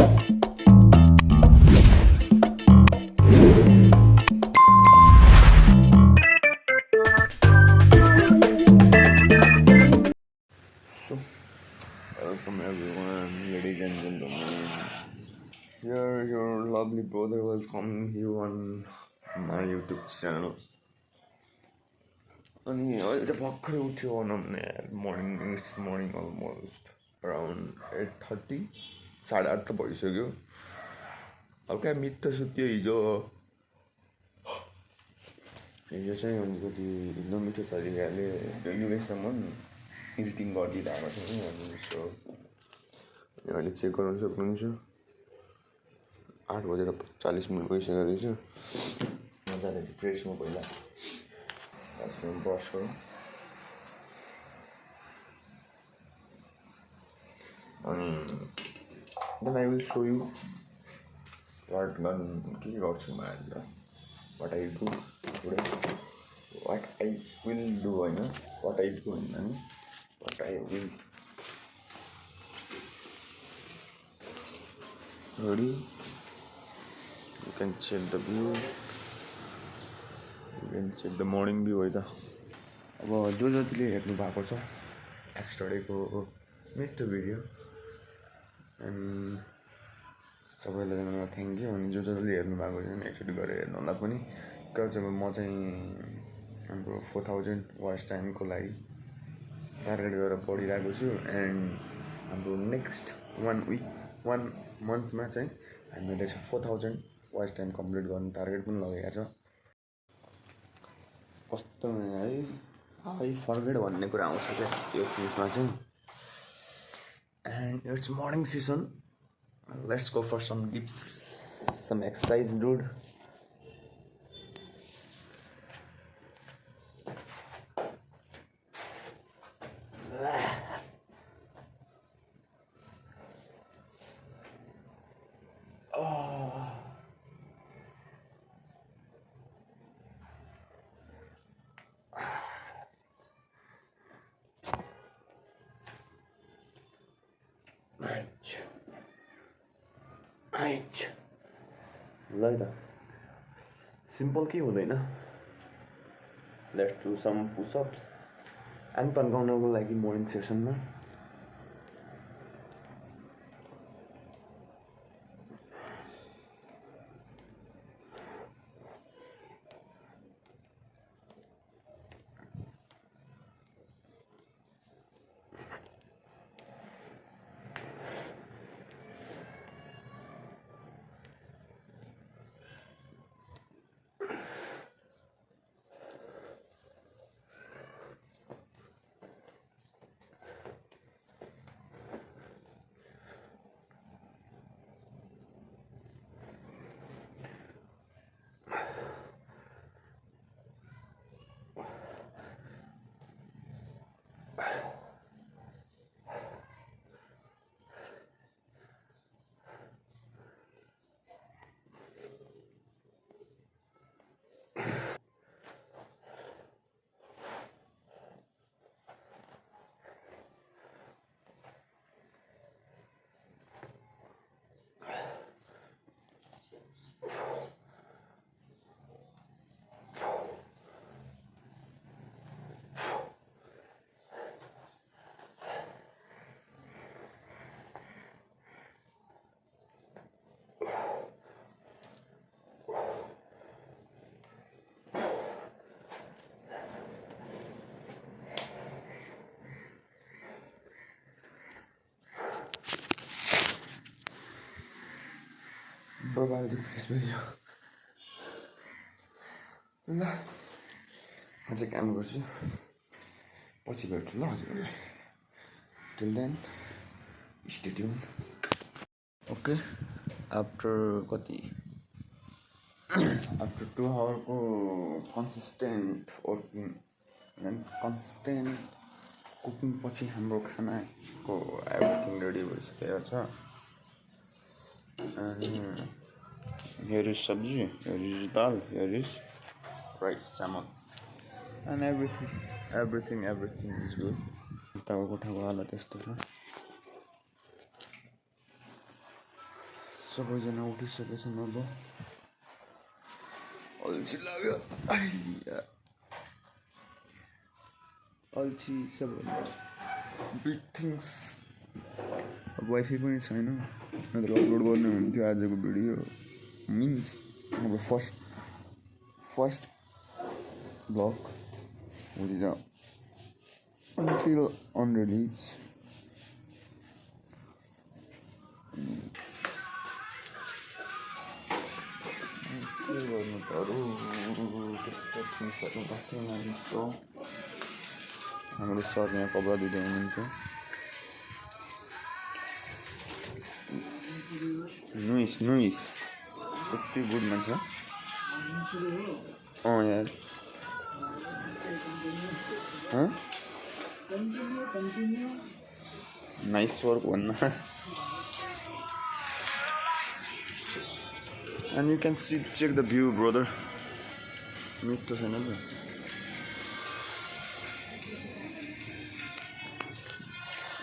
So, welcome everyone, ladies and gentlemen. Here, your lovely brother welcoming you on my YouTube channel. अनि अहिले चाहिँ भर्खरै उठ्यो भनौँ भने इट्स मर्निङ अलमोस्ट अराउन्ड 8:30 8:30 त भइसक्यो हल्का मिठो सुत्यो हिजो चाहिँ अलिकति नमिठो तरिकाले युएसम्म एडिटिङ गरिदिइरहेको थियो अनि सो अहिले चेक गर्न सक्नुहुन्छ 8:40 भइसकेको रहेछ मजाले फ्रेस म पहिला ब्रस गरौँ अनि then I will show you के गर्छु म आज what I do today what I will do होइन वाट आई डु होइन नि what I will ready you can check the view you can check the morning view है त अब जो जतिले हेर्नु भएको छ एक्स्टरडेको मिठो भिडियो अनि सबैलाई थ्याङ्क यू अनि जो जसले हेर्नु भएको छैन एकचोटि गरेर हेर्नु होला पनि चाहिँ म चाहिँ हाम्रो 4000 वाच टाइमको लागि टार्गेट गरेर पढिरहेको छु एन्ड हाम्रो नेक्स्ट 1 मन्थमा चाहिँ हामीले चाहिँ 4000 वाच टाइम कम्प्लिट गर्ने टार्गेट पनि लगेको छ कस्तो है आई फर्गेट भन्ने कुरा आउँछ क्या त्यो केसमा चाहिँ and it's morning session let's go for some dips some exercise dude ल त सिम्पल के हुँदैन let's do some pushups and तन्काउनको लागि मोर्निङ सेसनमा बबाले फेस भयो ल म चाहिँ काम गर्छु पछि भेट्छु ल हजुरहरूलाई till then stay tune okay after कति आफ्टर 2 आवरको कन्सिस्टेन्ट वर्किङ कन्सिस्टेन्ट कुकिङ पछि हाम्रो खानाको एभ्रिथिङ रेडी भइसकेको छ अनि here is sabji, here is dal, here is rice, चामल and everything is good. उताको कोठाको हालत यस्तो छ सबैजना उठिसकेछन् अब अल्छी लाग्यो अल्छी सबैभन्दा बिग थिङ्स अब वाइफाई पनि छैन नत्र अपलोड गर्नु हुन्थ्यो आजको भिडियो मिन्स अब first blog which is until unreleased. के गर्नु पर्यो त्यस्तो थिङ्सहरू राख्दै मानिन्छ हाम्रो सर यहाँ कपडा दिँदै हुनुहुन्छ नुइस कति गुड मान्छ यार नाइस वर्क भन्न and you can check the view brother मिठो छैन नि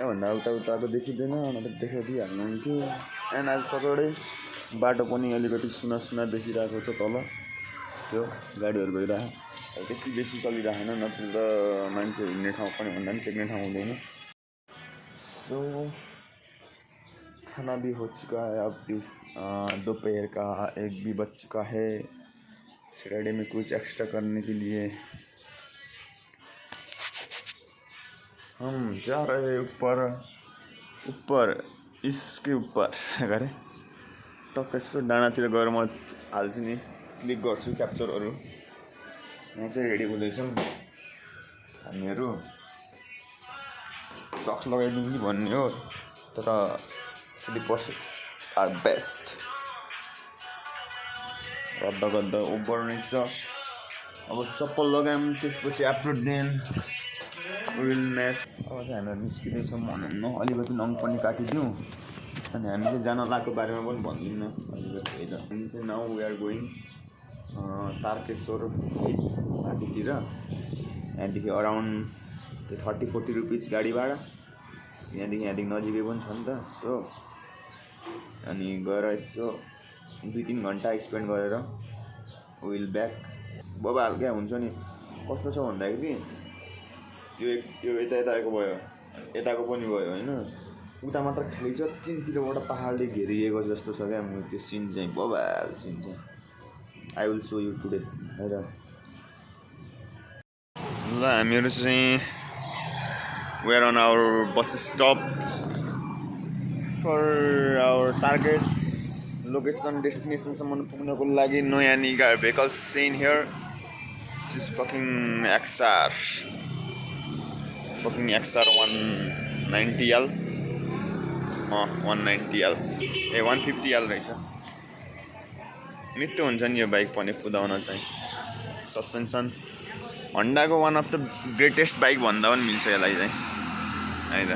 भन्दा उताको देखिँदैन नत्र देखाइदिइहाल्नुहुन्थ्यो एन्ड आज सकाळै बाटो पनि अलिकति सुना देखिरहेको छ तल त्यो गाडीहरू गइरहेको त्यति बेसी चलिरहेन नत्र त मान्छे हिँड्ने ठाउँ पनि भन्दा पनि टेक्ने ठाउँ हुँदैन सो खाना भी हो चुका है अब दोपहर का 1 भी बज चुका है सैटरडे में कुछ एक्स्ट्रा करने के लिए हम जा रहे ऊपर इसके ऊपर गरे टक्क यसो डाँडातिर गएर म हाल्छु नि क्लिक गर्छु क्याप्चरहरू यहाँ चाहिँ रेडी हुँदैछौँ हामीहरू सक्स लगाइदिउँ कि भन्ने हो तर स्लिपर्स आर बेस्ट गद्दा ओभर रहेछ अब चप्पल लगायौँ त्यसपछि आफ्टर देन विल म्याच अब चाहिँ हामीहरू निस्किँदैछौँ भनौँ न अलिकति नङ पनि काटिदिउँ अनि हामी चाहिँ जान लागेको बारेमा पनि भनिदिउँ न अलिकति होइन हामी चाहिँ now we are going Tarakeshwar घाटीतिर यहाँदेखि अराउन्ड 30-40 रुपिस गाडी भाडा यहाँदेखि नजिकै पनि छ नि त सो अनि गएर यसो 2-3 घन्टा स्पेन्ड गरेर विल ब्याक बबाल क्या हुन्छ नि कस्तो छ भन्दाखेरि यो यताको भयो यताको पनि भयो होइन उता मात्र खाली छ 3तिरबाट पहाडले घेरिएको जस्तो छ क्या त्यो सिन चाहिँ बबाल सिन चाहिँ I will show you today है त ल हामीहरू चाहिँ we are on our bus stop for our target location destination सम्म पुग्नको लागि नयाँ निगा vehicles seen here this is fucking XR 190L 190L 150L रहेछ मिठो हुन्छ नि यो बाइक पनि कुदाउन चाहिँ सस्पेन्सन होन्डाको one of the greatest bike भन्दा पनि मिल्छ यसलाई चाहिँ है त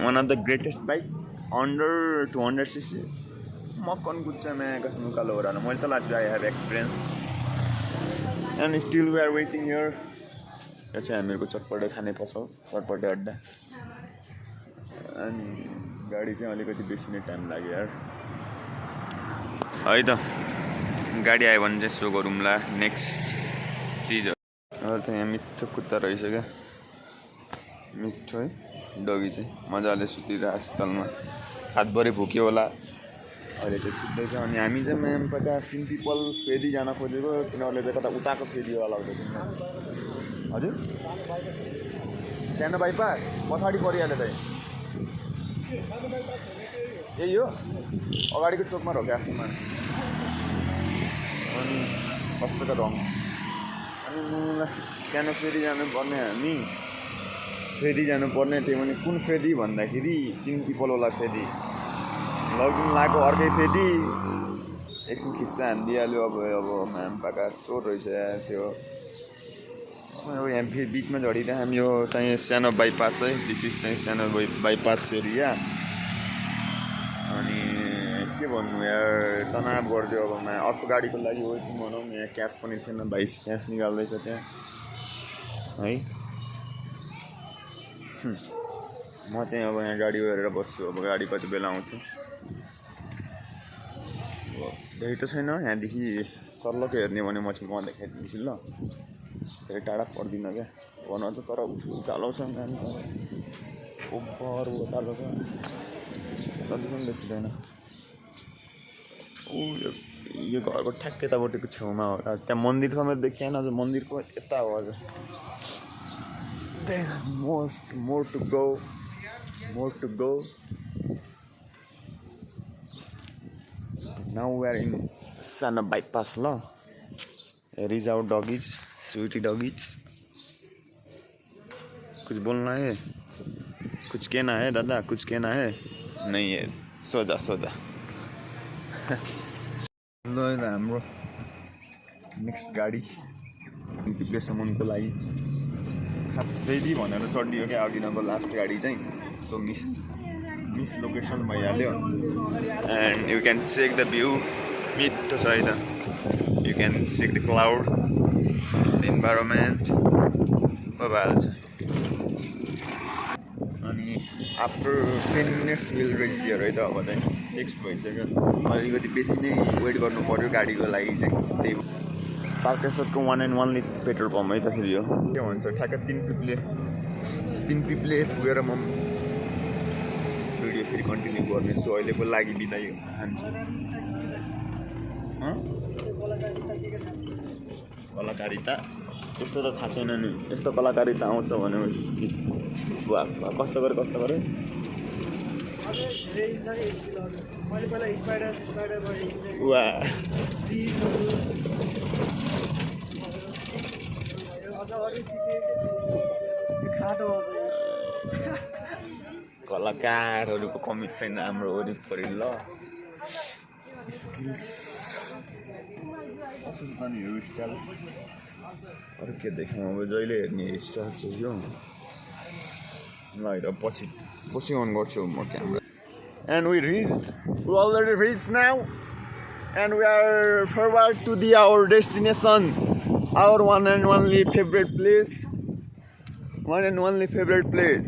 one of the greatest bike under 200cc मक्कन कुद्छ म्या कसम उकालो ओह्रालो मैले चलाएको छु I have experience and still we are waiting here यो चाहिँ हामीहरूको चटपटे खाने पसल चटपटे अड्डा अनि गाडी चाहिँ अलिकति बेसी नै टाइम लाग्यो यार है त गाडी आयो भने चाहिँ सो गरौँला नेक्स्ट चिजहरू त यहाँ मिठो कुत्ता रहेछ क्या मिठो है डगी चाहिँ मजाले सुतिरहेको अस्पतालमा हातभरि भुक्यो होला अहिले चाहिँ सुत्दैछ अनि हामी चाहिँ म्यामपट्टि तिन पिपल फेदी जान खोजेको तिनीहरूले चाहिँ कता उताको फेदीवाला लाउँदैछ हजुर सानो बाइपा पछाडि परिहाल्यो त यही हो अगाडिको चोकमा रोक्यो आफ्नोमा अनि कस्तो त रङ अनि सानो फेदी जानुपर्ने हामी फेदी जानुपर्ने त्यो भने कुन फेदी भन्दाखेरि 3 पिपलवाला फेदी लगिन लागेको अर्कै फेदी एकछिन खिच्चा हानिदिइहाल्यो अब म्याम पाका चोर रहेछ यार त्यो अब यहाँ बिचमा झडिँदा हामी यो चाहिँ सानो बाइपास है दिस इज चाहिँ सानो बाइपास एरिया अनि के भन्नु यार तनाव गरिदियो अब मैं अर्को गाडीको लागि वेटिङ भनौँ यहाँ क्यास पनि थिएन भाइ क्यास निकाल्दैछ त्यहाँ है म चाहिँ अब यहाँ गाडी गरेर बस्छु अब गाडी कति बेला आउँछ धेरै त छैन यहाँदेखि सर्लक हेर्ने भने म चाहिँ म देखाइदिन्छु ल धेरै टाढा पर्दिनँ क्या भन त तर उकालो छ ओभर उकालो छ जति पनि देखिँदैन यो घरको ठ्याक्कै यतापट्टिको छेउमा हो त्यहाँ मन्दिर समेत देखिएन अझ मन्दिरको यता हो अझ more to go now we are in Sana bypass ल here is our doggies sweetie doggies कुछ बोलना है कुछ कहना है दादा कुछ कहना है नहीं है सोजा ल हाम्रो नेक्स्ट गाडी प्लेसम्मको लागि खास रेडी भनेर चढियो क्या अघिनको लास्ट गाडी चाहिँ सो मिस लोकेसन भइहाल्यो and you can check the view मिठो छ है त you can check the cloud the environment भइहाल्छ अनि after 10 minutes will reach there है त अब चाहिँ फिक्स्ड भइसक्यो अलिकति बेसी नै वेट गर्नु पर्यो गाडीको लागि चाहिँ त्यही तारकेश्वरको 1 and only पेट्रोल पम्प है त फेरि यो के भन्छ ठ्याक्क 3 पिपले पुगेर म भिडियो फेरि कन्टिन्यू गर्नेछु अहिलेको लागि बिदाई चाहन्छु कलाकारिता त्यस्तो त थाहा छैन नि यस्तो कलाकारिता आउँछ भनेपछि कस्तो गरे कलाकारहरूको कमी छैन हाम्रो वरिपरि ल स्किल्स हेयर स्टाइल अरू के देखाउँ अब जहिले हेर्ने हेयर स्टाइल चाहिँ यो ल हेर पछि अन गर्छु म camera and we already reached now and we are forward to our destination our one and only favourite place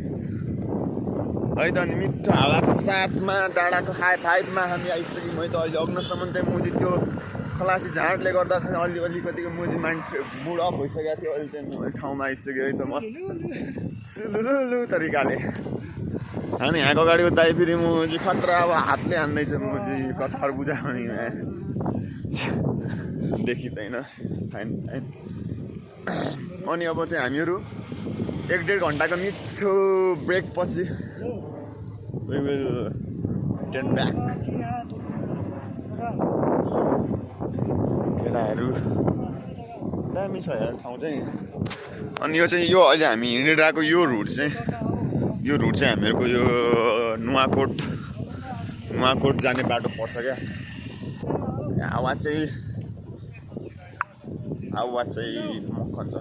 है त अनि मिठो हावाको साथमा डाँडाको फाइभमा हामी आइसक्यौँ है त अहिले अग्नसम्म चाहिँ मुजी त्यो खलासी झाँटले गर्दाखेरि अलिकतिको मुजी मुड अफ भइसकेको थियो अहिले चाहिँ म ठाउँमा आइसक्यो है त म सुलुलु तरिकाले अनि यहाँको गाडीको दाइ फेरि मुजी खतरा अब हातले हान्दैछ मुजी कत्थर बुझा भने देखिँदैन फाइन अनि अब चाहिँ हामीहरू 1-1.5 घन्टाको मिठो ब्रेक पछि we will get back केटाहरू दामी छ यार ठाउँ चाहिँ अनि यो चाहिँ यो अहिले हामी हिँडिरहेको यो रुट चाहिँ हामीहरूको यो नुवाकोट जाने बाटो पर्छ क्या आवाज चाहिँ मक्खन छ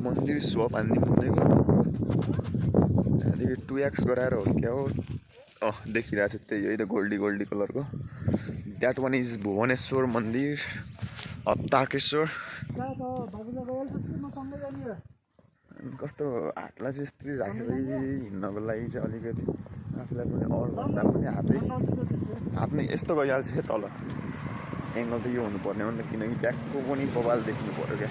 मन्दिर स्वप हानिदिनु त्यहाँदेखि 2x गराएर हो क्या हो देखिरहेको छ त्यही है त गोल्डी कलरको द्याट वान इज भुवनेश्वर मन्दिर तारकेश्वर कस्तो हातलाई चाहिँ यस्तरी राखेर हिँड्नको लागि चाहिँ अलिकति आफूलाई पनि अरूभन्दा पनि हात नै यस्तो गइहाल्छ तल एङ्गल त यो हुनुपर्ने हो नि त किनकि ब्याकको पनि बबाल देख्नु पऱ्यो क्या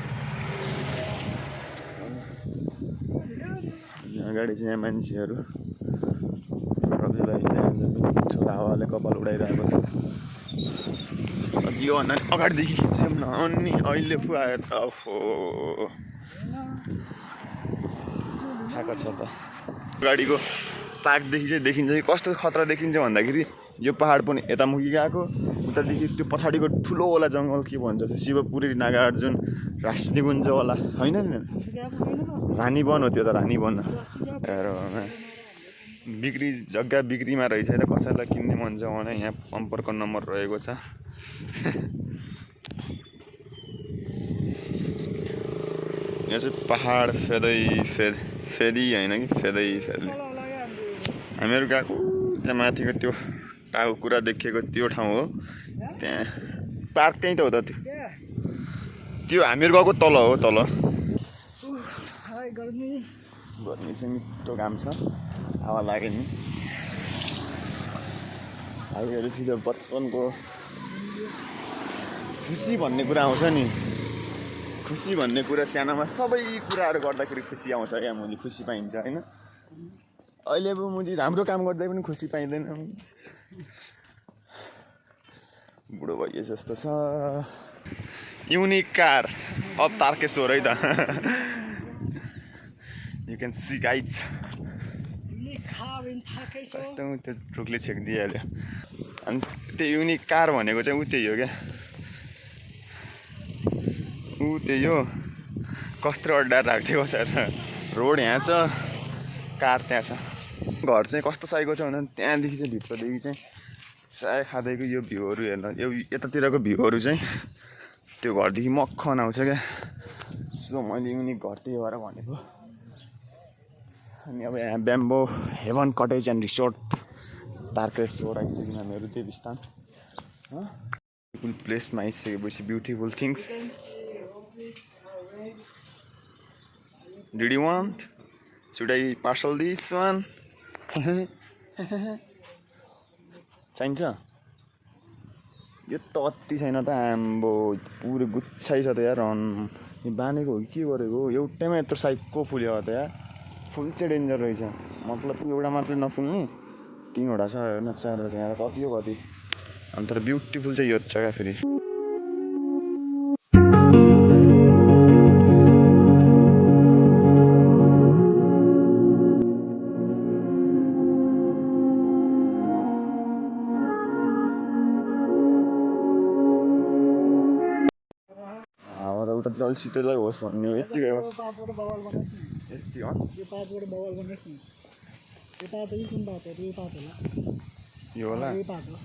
अगाडि चाहिँ यहाँ मान्छेहरू रवि भाइ चाहिँ आज मिठो हावाले कपाल उडाइरहेको छ बस योभन्दा अगाडिदेखि खिच्यौँ न अनि अहिले पो आयो त ओहो खाएको छ त गाडीको पार्कदेखि चाहिँ देखिन्छ कि कस्तो खतरा देखिन्छ भन्दाखेरि यो पहाड पनि यतामुखी गएको उतादेखि त्यो पछाडिको ठुलोवाला जङ्गल के भन्छ त्यो शिवपुरी नागार्जुन राष्ट्रिय निकुञ्जवाला होइन नि रानीवन हो त्यो त रानीवन जग्गा बिक्रीमा रहेछ त कसैलाई किन्ने मन छ भने यहाँ सम्पर्क नम्बर रहेको छ यो चाहिँ पहाड फेदी होइन कि फेदै हामीहरू गएको त्यहाँ माथिको त्यो टाउको कुरा देखिएको त्यो ठाउँ हो त्यहाँ पार्क त्यहीँ त हो त त्यो हामीहरू गएको तल हो तल गर्मी गर्मी चाहिँ मिठो घाम छ हावा लाग्यो नि हामीहरू फेरि बचपनको खुसी भन्ने कुरा आउँछ नि खुसी भन्ने कुरा सानोमा सबै कुराहरू गर्दाखेरि खुसी आउँछ क्या मुजी खुसी पाइन्छ होइन अहिले अब मुजी राम्रो काम गर्दै पनि खुसी पाइँदैन बुढो भइए जस्तो छ युनिक कार अब तारकेश्वर है त यु क्यान सी गाइज एकदम त्यो रुखले छेकिदिइहाल्यो अनि त्यो युनिक कार भनेको चाहिँ ऊ त्यही हो क्या ऊ त्यही हो कस्तो अड्डा राखिदिएको छ रोड यहाँ छ कार त्यहाँ छ घर चाहिँ कस्तो साइको छ भने त्यहाँदेखि चाहिँ भित्रदेखि चाहिँ चाय खाँदैको यो भ्यूहरू हेर्न यो यतातिरको भ्यूहरू चाहिँ त्यो घरदेखि मक्खन आउँछ क्या सो मैले युनिक घर त्यही भएर भनेको अनि अब यहाँ bamboo heaven cottage and resort Tarakeshwar आइसक्यौँ हामीहरू देवी स्थान ब्युटिफुल प्लेसमा आइसकेपछि beautiful things did you want should I parcel this one चाहिन्छ यो त अति छैन त आम्बो पुरै गुच्छै छ त यार बानेको हो कि के गरेको हो एउटैमा यत्रो साइजको फुल्यो त यार फुल चाहिँ डेन्जर रहेछ मतलब एउटा मात्रै नफुल्ने तीनवटा छ होइन चारवटा यहाँ कति हो कति अन्त ब्युटिफुल चाहिँ यो छ क्या फेरि अलिक शीतलै होस् भन्ने हो यति यो पातबाट बवाल बनाइस् नि यो पात कुन पात हो यो पात होला यो होला यो पात हो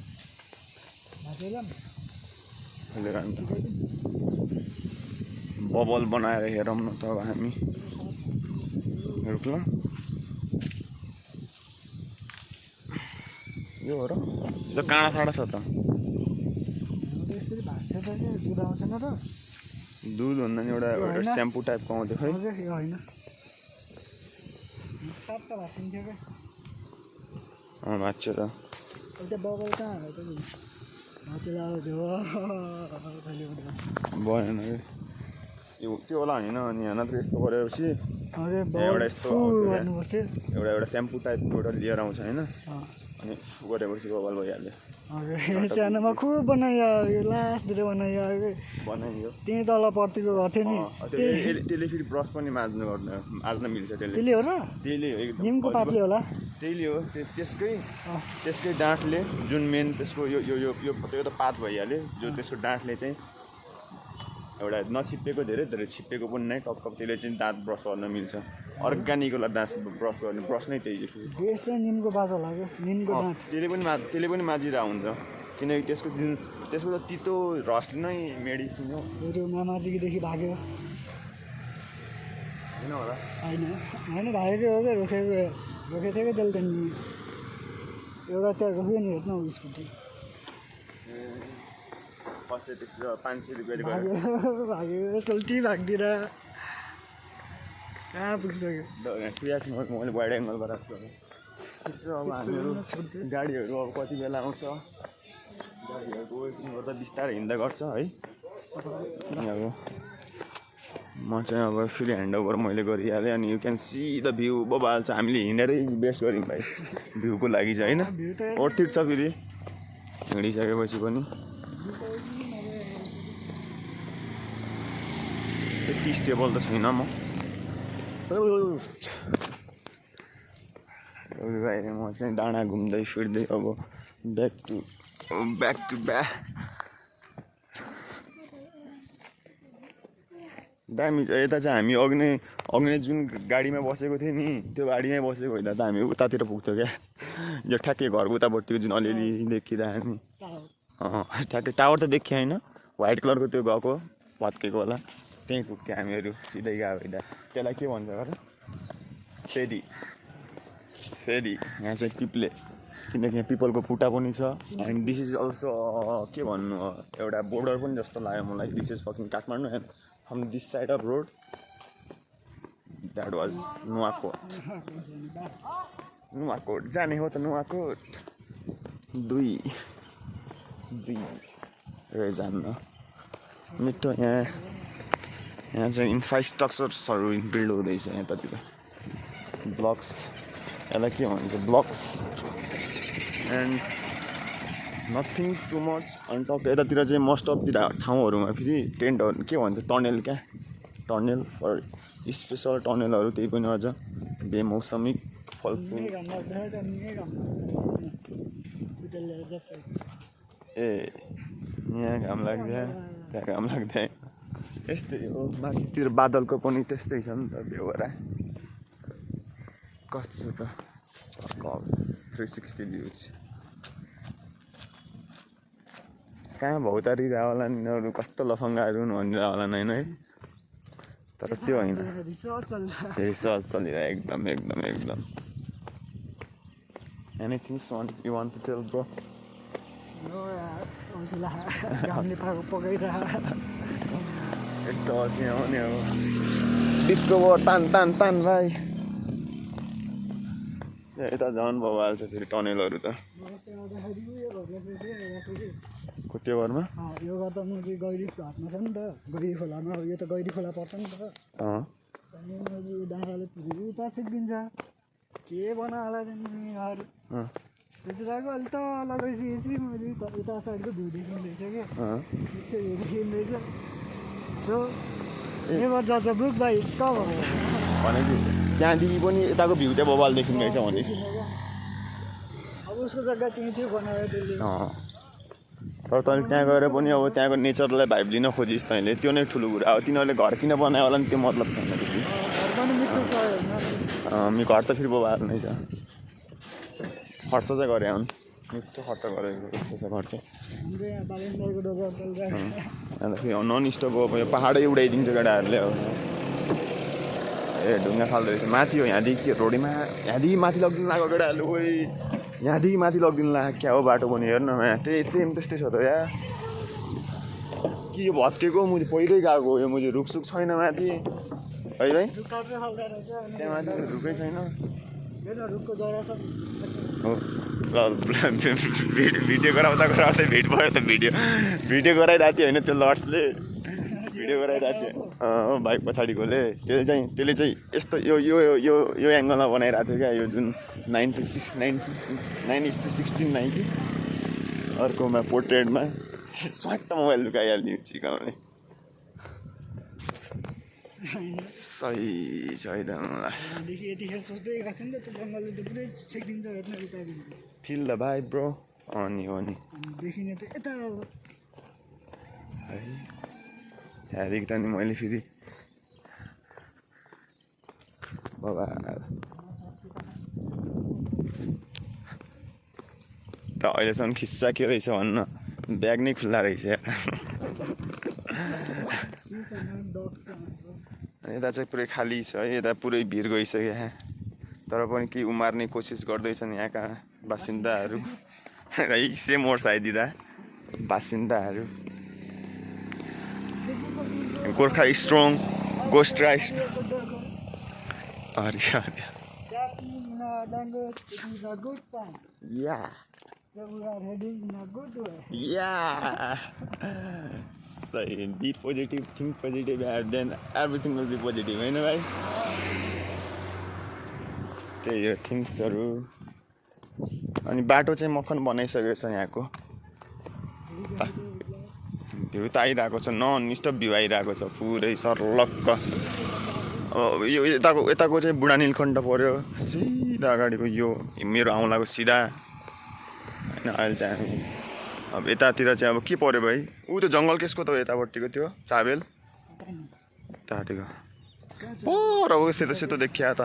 बबल बनाएर हेरौँ न त अब हामी रुक्ला यो हो र यो काँडा साँडा छ त यसरी भाँच्छ त के दुध आउँदैन र दुध भन्दा नि एउटा स्याम्पू टाइपको आउँथ्यो खै होइन सातटा भाँचिन्थ्यो क्या भाँच्छ त एउटा बबल कहाँ हो त भएन त्यो होला होइन अनि यहाँ त यस्तो गरेपछि एउटा यस्तो एउटा स्याम्पू टाइपको एउटा लिएर आउँछ होइन अनि गरेपछि बबल भइहाल्यो सानोमा खुब बनायो यो लास्टतिर बनायो त्यहीँ तल पर्तीको घर थियो नि त्यसले फेरि ब्रस पनि माझ्न मिल्छ त्यसले हो र त्यसले हो एकदम निमको पातले होला त्यहीले हो त्यसकै डाँठले जुन मेन त्यसको यो यो यो यो त पात भइहाल्यो जो त्यसको डाँठले चाहिँ एउटा नछिप्पेको धेरै धेरै छिप्पेको पनि नै टप त्यसले चाहिँ दाँत ब्रस गर्न मिल्छ अर्ग्यानिकवाला दाँत ब्रस गर्ने ब्रस नै त्यही बेस चाहिँ निमको पात होला क्या निमको डाँठ त्यसले पनि माझिरहेको हुन्छ किनकि त्यसको जुन त्यसको त तितो रसले नै मेडिसिन हो त्यो मामाजीदेखि भाग्यो होइन होला होइन भागेकै हो क्या रोकेको थियो क्या त्यसले त एउटा त्यहाँ रोक्यो नि हेर्नु स्कुटी पछि त्यसको 500 रुपियाँले भागेको सोल्टी भागिदिएर कहाँ पुगिसक्यो मैले वाइड एङ्गल गराएको छु अब हामीहरू गाडीहरू अब कति बेला आउँछ गाडीहरूको गर्दा बिस्तारै हिँड्दा गर्छ है अनि अब म चाहिँ अब फेरि ह्यान्डओभर मैले गरिहालेँ अनि you can see the view बबाल छ हामीले हिँडेरै बेस्ट गऱ्यौँ भाइ भ्यूको लागि चाहिँ होइन ओर्थिट छ फेरि हिँडिसकेपछि पनि त्यति स्टेबल त छैन म चाहिँ डाँडा घुम्दै फिर्दै अब ब्याक टु ब्याक दामी छ यता चाहिँ हामी अघि जुन गाडीमा बसेको थियो नि त्यो गाडीमै बसेको होइन त हामी उतातिर पुग्थ्यो क्या यो ठ्याक्कै घरको उतापट्टिको जुन अलिअलि देखिरह्यो नि ठ्याक्कै टावर त देखियो होइन व्हाइट कलरको त्यो गएको भत्केको होला त्यहीँ पुग्थ्यो हामीहरू सिधै गयो होइन त्यसलाई के भन्छ र फेरि यहाँ चाहिँ पिपले किनकि यहाँ पिपलको खुट्टा पनि छ एन्ड दिस इज अल्सो के भन्नु एउटा बोर्डर पनि जस्तो लाग्यो मलाई this is fucking Kathmandu and from this side of road. That was Nuwakot. Nuwakot. जाने हो त Nuwakot. दुई जान्न मिठो यहाँ चाहिँ इन्फ्रास्ट्रक्चर्सहरू बिल्ड हुँदैछ यतातिर ब्लक्स यसलाई के भन्छ blocks and nothing too much अनि टक्क यतातिर चाहिँ मोस्ट अफ द ठाउँहरूमा फेरि टेन्टहरू के भन्छ टनेल क्या टनेल फर स्पेसल टनेलहरू त्यही पनि अझ बेमौसमी फलफुल ए यहाँ घाम लाग्दैन त्यहाँ घाम लाग्दैन यस्तै हो माथितिर बादलको पनि त्यस्तै छ नि त बेहोरा कस्तो छ त सर्कल 360 भ्यूज कहाँ भौतारिरह होला नि यिनीहरू कस्तो लफङ्गाहरू भनिरह होला होइन है तर त्यो होइन रिसर्च चलिरहेको एकदम Anything you want to tell, bro? No, घामले पाएको पकाइरह यस्तो अल्छी आउने अब डिस्को तान भाइ यता झन् भइहाल्छ छ फेरि टनेलहरू त कोटेवरमा यो गर्दा म चाहिँ गैरी घाटमा छ नि त गैरी खोलामा यो त गैरी खोला पर्छ नि त अनि डाँडाले पुरी उता छेकिदिन्छ के बना होला तिमीहरू सोचिरहेको अहिले त लगाइसकेपछि मैले उता साइडको भ्यू देखिँदैछ क्या त्यो भ्यू देखिँदैछ सो नेभर जज a book by its cover भनेपछि त्यहाँदेखि पनि यताको भ्यू चाहिँ बबाल देखिँदैछ भनिस् अब उसको जग्गा त्यहीँ थियो बनायो त्यसले तर तैँले त्यहाँ गएर पनि अब त्यहाँको नेचरलाई भाइब लिन खोजिस् तैँले त्यो नै ठुलो कुरा अब तिनीहरूले घर किन बनायो होला नि त्यो मतलब छैन त्यति घर त फेरि बबाल नै छ खर्च चाहिँ गरे हुन् मिठो खर्च गरेको यस्तो छ घर चाहिँ अन्त फेरि नन स्टप अब यो पाहाडै उडाइदिन्छ केटाहरूले अब ए ढुङ्गा फाल्दो रहेछ माथि हो यहाँदेखि के रोडीमा यहाँदेखि माथि लगिदिनु लाग्यो केटाहरूले ओइ यहाँदेखि माथि लगिदिनु लाग्यो क्या हो बाटो पनि हेर्नु त्यस्तै छ त या कि यो भत्केको मुझे पहिल्यै गएको यो मुझे रुखसुख छैन माथि है भाइ त्यहाँ माथि रुखै छैन हो ल भिडियो गराउँदै भेट भयो त भिडियो गराइरहेको थियो होइन त्यो लर्ड्सले भिडियो गराइरहेको थियो बाइक पछाडिकोले त्यसले चाहिँ यस्तो यो एङ्गलमा बनाइरहेको थियो क्या यो जुन 9:16 कि अर्कोमा पोर्ट्रेटमा स्वाट मोबाइल लुकाइहाल्ने चिकाउने सही छ एकदम फिल द भाइ ब्रो अनि हो नि है त्यहाँदेखि त नि मैले फेरि बाबा त अहिलेसम्म खिस्सा के रहेछ भन्न ब्याग नै खुल्ला रहेछ यता चाहिँ पुरै खाली छ है यता पुरै भिड गइसक्यो तर पनि केही उमार्ने कोसिस गर्दैछन् यहाँका बासिन्दाहरू है सेम वर्ष आइदिँदा बासिन्दाहरू गोर्खा स्ट्रङ गोस्ट राइस्ट सही be positive think positive then everything will be positive होइन भाइ त्यही हो थिङ्क्सहरू अनि बाटो चाहिँ मक्खन बनाइसकेको छ यहाँको भ्यू त आइरहेको छ नन स्टप भ्यू आइरहेको छ पुरै सर्लक्क अब यो यताको चाहिँ बुढा नीलकण्ठ पऱ्यो सिधा अगाडिको यो मेरो आउँलाको सिधा होइन अहिले चाहिँ हामी अब यतातिर चाहिँ अब के पऱ्यो भाइ ऊ त्यो जङ्गल केसको त यतापट्टिको त्यो चाबेल यतापट्टिको पर हो सेतो सेतो देखिया त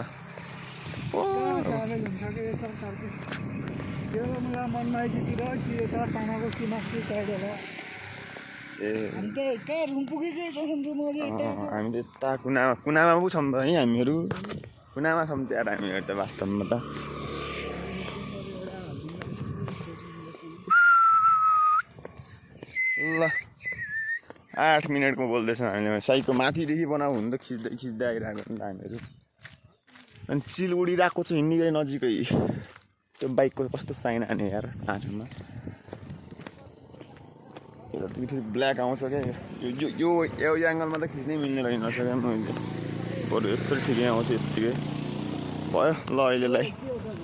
हामीले यता कुनामा पो छौँ है हामीहरू कुनामा छौँ त्यहाँ हामीहरू त वास्तवमा त ल 8 मिनटको बोल्दैछौँ हामीले साइडको माथिदेखि बनाऊ हुन त खिच्दै खिच्दै आइरहेको नि त हामीहरू अनि सिलगढी गएको छ हिँड्ने गरी नजिकै त्यो बाइकको कस्तो साइन हाने यार आँखामा यतादेखि फेरि ब्ल्याक आउँछ क्या यो एङ्गलमा त खिच्नै मिल्ने रहेनछ क्या मैले बरु यत्रो ठिकै आउँछ यत्तिकै भयो ल अहिलेलाई